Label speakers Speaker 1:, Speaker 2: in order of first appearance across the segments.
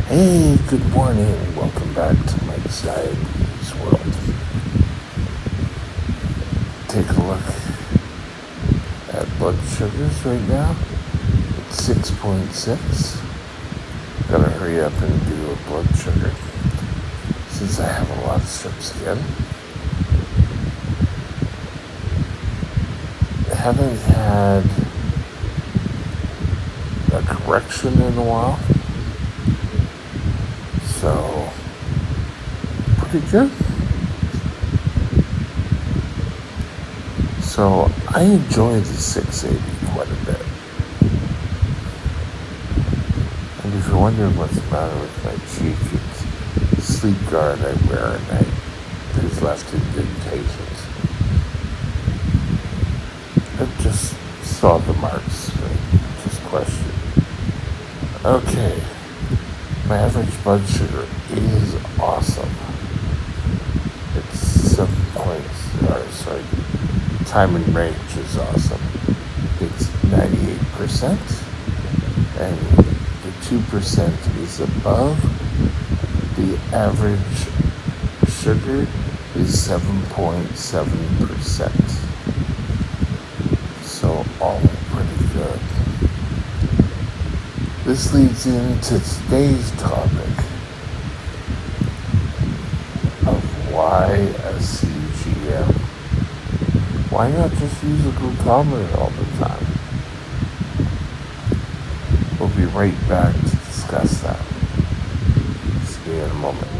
Speaker 1: Hey, good morning. Welcome back to Mike's Diabetes World. Take a look at blood sugars right now. It's 6.6. Gotta hurry up and do a blood sugar since I have a lot of strips again. I haven't had a correction in a while, so pretty good. So I enjoy the 680 quite a bit. And if you're wondering what's the matter with my cheek, it's the sleep guard I wear at night that has left indentations. I just saw the marks, just questioned. Okay, my average blood sugar is awesome. It's 7 points, time and range is awesome. It's 98%, and the 2% is above. The average sugar is 7.7%. So all pretty good. This leads into today's topic of why a CGM. Why not just use a glucometer all the time? We'll be right back to discuss that. See you in a moment.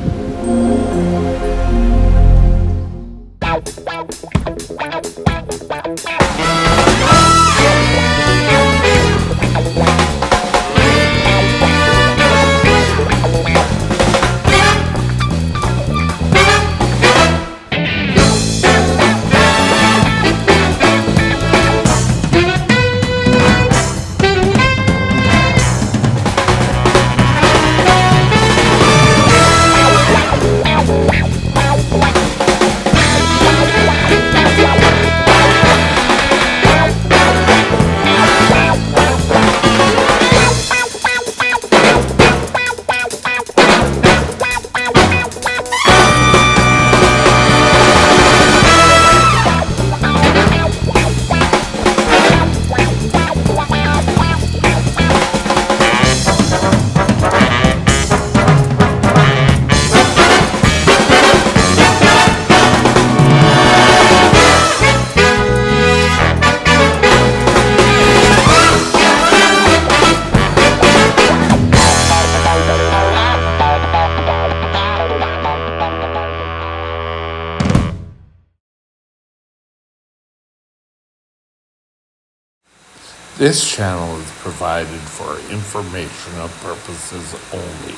Speaker 1: This channel is provided for informational purposes only.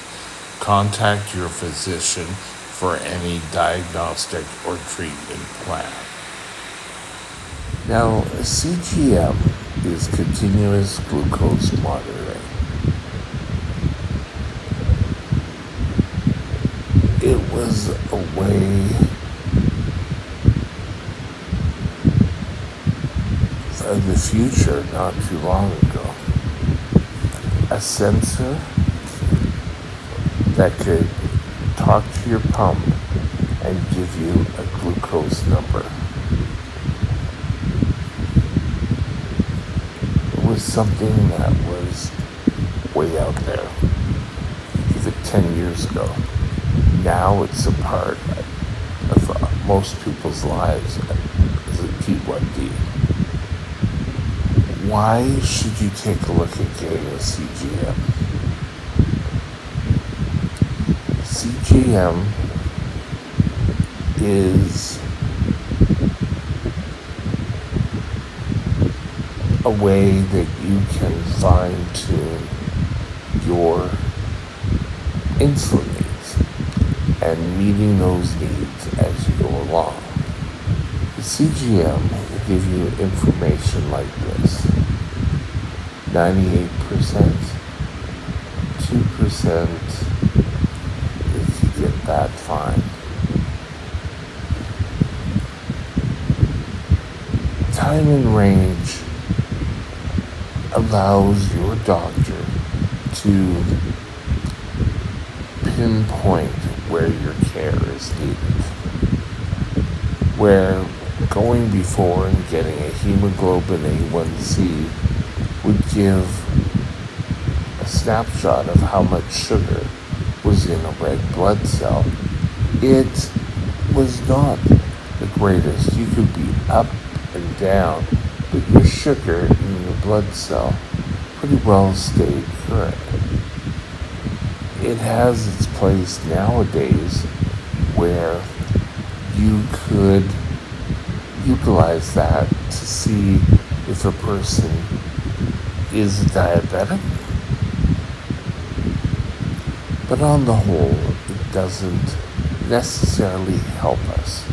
Speaker 1: Contact your physician for any diagnostic or treatment plan. Now, a CGM is continuous glucose monitoring. It was a way of the future not too long ago. A sensor that could talk to your pump and give you a glucose number. It was something that was way out there, even 10 years ago. Now it's a part of most people's lives as a T1D. Why should you take a look at getting a CGM? CGM is a way that you can fine-tune your insulin needs and meeting those needs as you go along. The CGM will give you information like this: 98%, 2%, if you get that, fine. Time and range allows your doctor to pinpoint where your care is needed. Where going before and getting a hemoglobin A1C would give a snapshot of how much sugar was in a red blood cell. It was not the greatest. You could be up and down, but your sugar in your blood cell pretty well stayed current. It has its place nowadays where you could utilize that to see if a person is diabetic. But on the whole, it doesn't necessarily help us.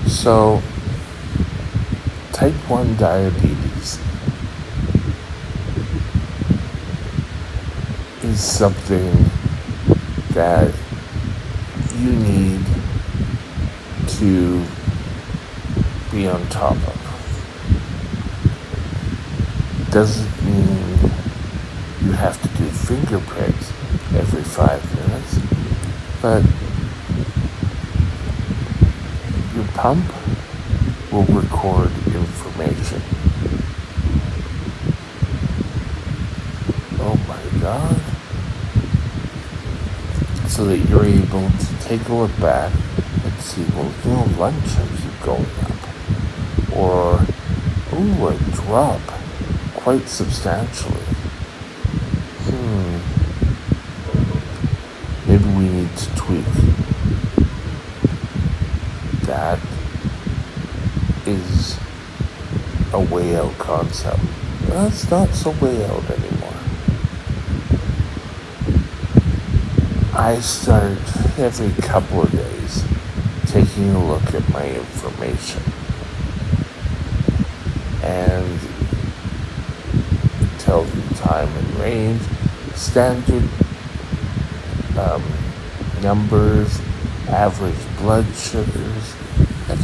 Speaker 1: So, type 1 diabetes is something that you need to be on top of. Doesn't mean you have to do finger pricks every 5 minutes, but your pump will record information. Oh my God. So that you're able to take a look back and see, well, lunch I keep going up. Or, a drop quite substantially. Maybe we need to tweak. That is a way out concept. That's not so way out anymore. I start every couple of days taking a look at my information and tell the time and range, standard numbers, average blood sugars, and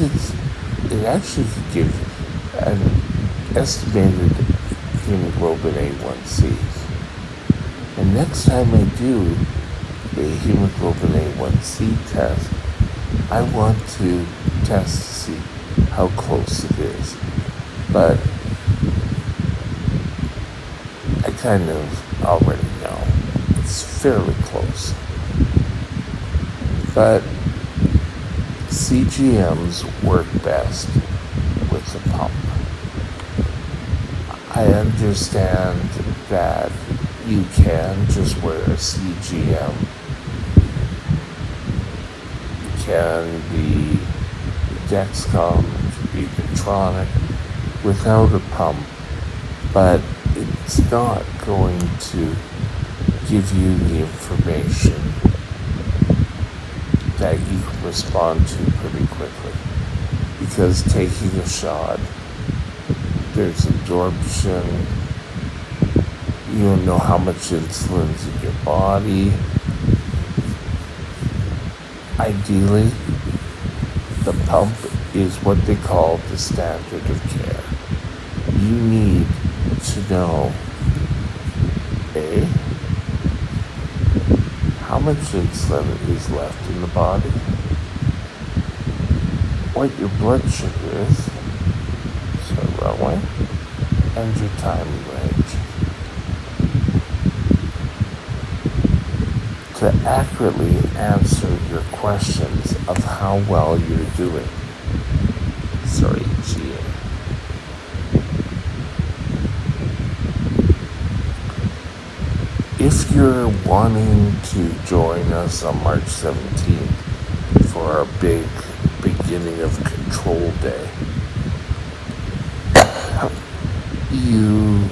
Speaker 1: it actually could give an estimated hemoglobin A1C. And next time I do a hemoglobin A1C test, I want to test to see how close it is. But I kind of already know it's fairly close. But CGMs work best with the pump. I understand that you can just wear a CGM. It can be Dexcom, it can be Medtronic without a pump, but it's not going to give you the information that you can respond to pretty quickly. Because taking a shot, there's absorption, you don't know how much insulin's in your body. Ideally, the pump is what they call the standard of care. You need to know, A, how much insulin is left in the body, what your blood sugar is, so runway, and your time in range. To accurately answer your questions of how well you're doing. Sorry, GA. If you're wanting to join us on March 17th for our big beginning of Control Day, you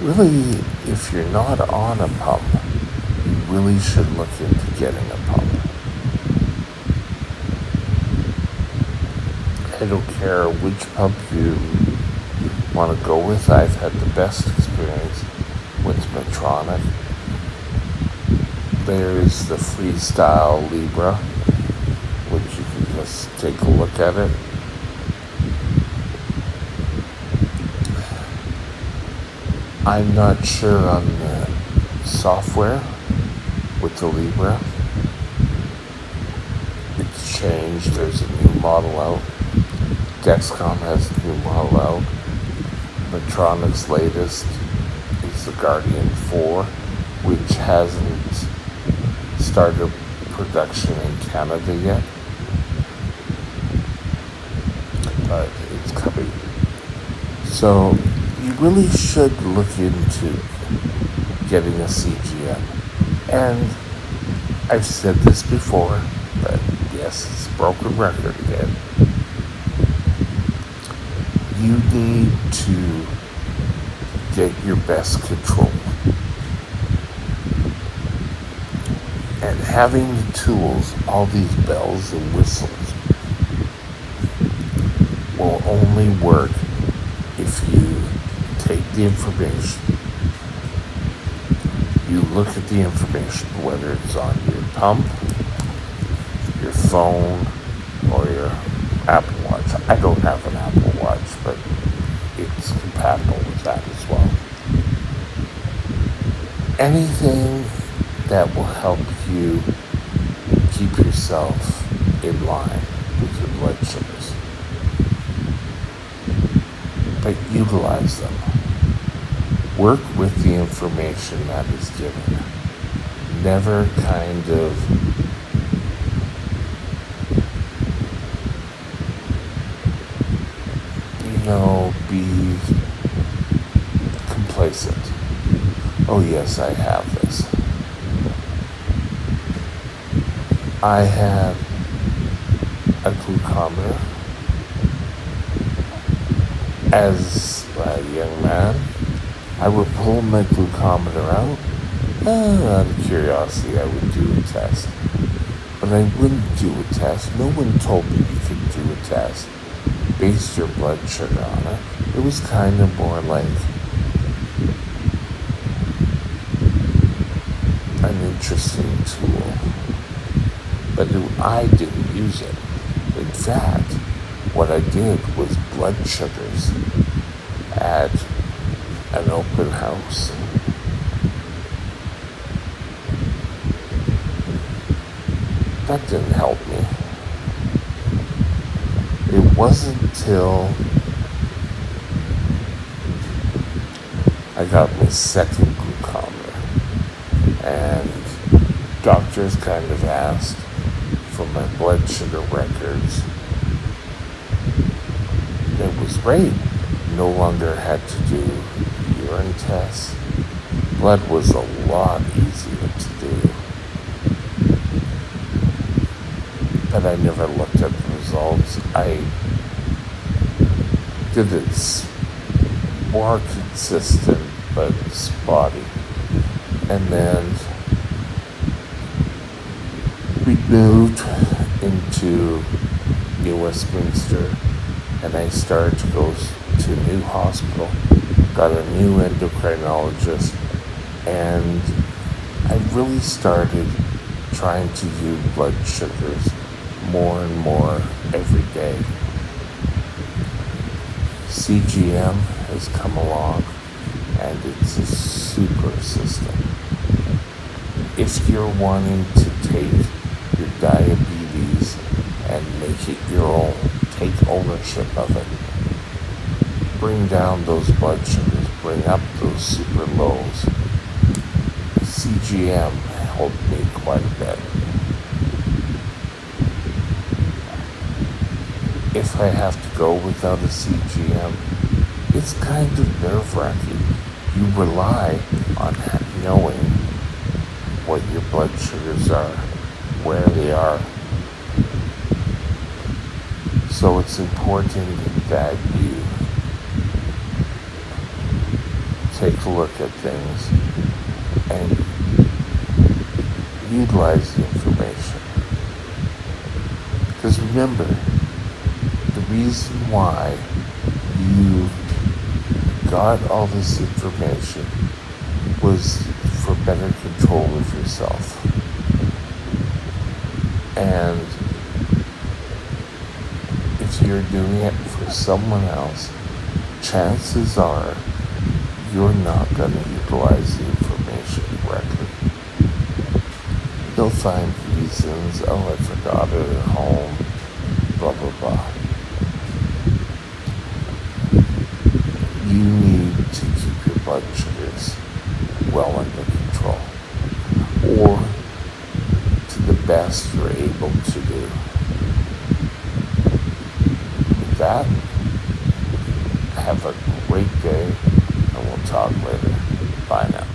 Speaker 1: really, if you're not on a pump, you really should look into getting a pump. I don't care which pump you want to go with. I've had the best experience with Medtronic. There's the Freestyle Libre, which you can just take a look at it. I'm not sure on the software with the Libra. It's changed. There's a new model out. Dexcom has a new model out. Medtronic's latest is the Guardian 4, which hasn't started production in Canada yet, but it's coming. So you really should look into getting a CGM. And I've said this before, but yes, it's a broken record again. You need to get your best control. And having the tools, all these bells and whistles, will only work if you take the information, you look at the information, whether it's on your pump, your phone, or your Apple Watch. I don't have an Apple Watch, but it's compatible with that as well. Anything that will help you keep yourself in line with your blood sugars. But utilize them. Work with the information that is given. Never kind of be complacent. Oh yes, I have this. I had a glucometer as a young man. I would pull my glucometer out, and out of curiosity I would do a test. But I wouldn't do a test. No one told me you could do a test. Base your blood sugar on it. It was kind of more like an interesting tool. But I didn't use it. In fact, what I did was blood sugars at an open house. That didn't help me. It wasn't until I got my second glucometer, and doctors kind of asked for my blood sugar records. It was great. No longer had to do urine tests. Blood was a lot easier to do. But I never looked at the results. I did it more consistent but spotty. And then we moved into New Westminster, and I started to go to a new hospital, got a new endocrinologist, and I really started trying to use blood sugars more and more every day. CGM has come along, and it's a super system. If you're wanting to take your diabetes and make it your own, take ownership of it, bring down those blood sugars, bring up those super lows. CGM helped me quite a bit. If I have to go without a CGM, it's kind of nerve-wracking. You rely on knowing what your blood sugars are, where they are. So it's important that you take a look at things and utilize the information. Because remember, the reason why you got all this information was for better control of yourself. And if you're doing it for someone else, chances are you're not going to utilize the information correctly. they'll find reasons. Oh, I forgot it at home. Blah, blah, blah. You need to keep your blood sugars well under control, or to the best you're able to do. With that, have a great day, and we'll talk later. Bye now.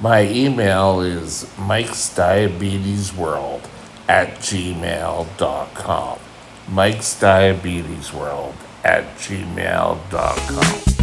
Speaker 1: My email is mikesdiabetesworld@gmail.com. mikesdiabetesworld@gmail.com.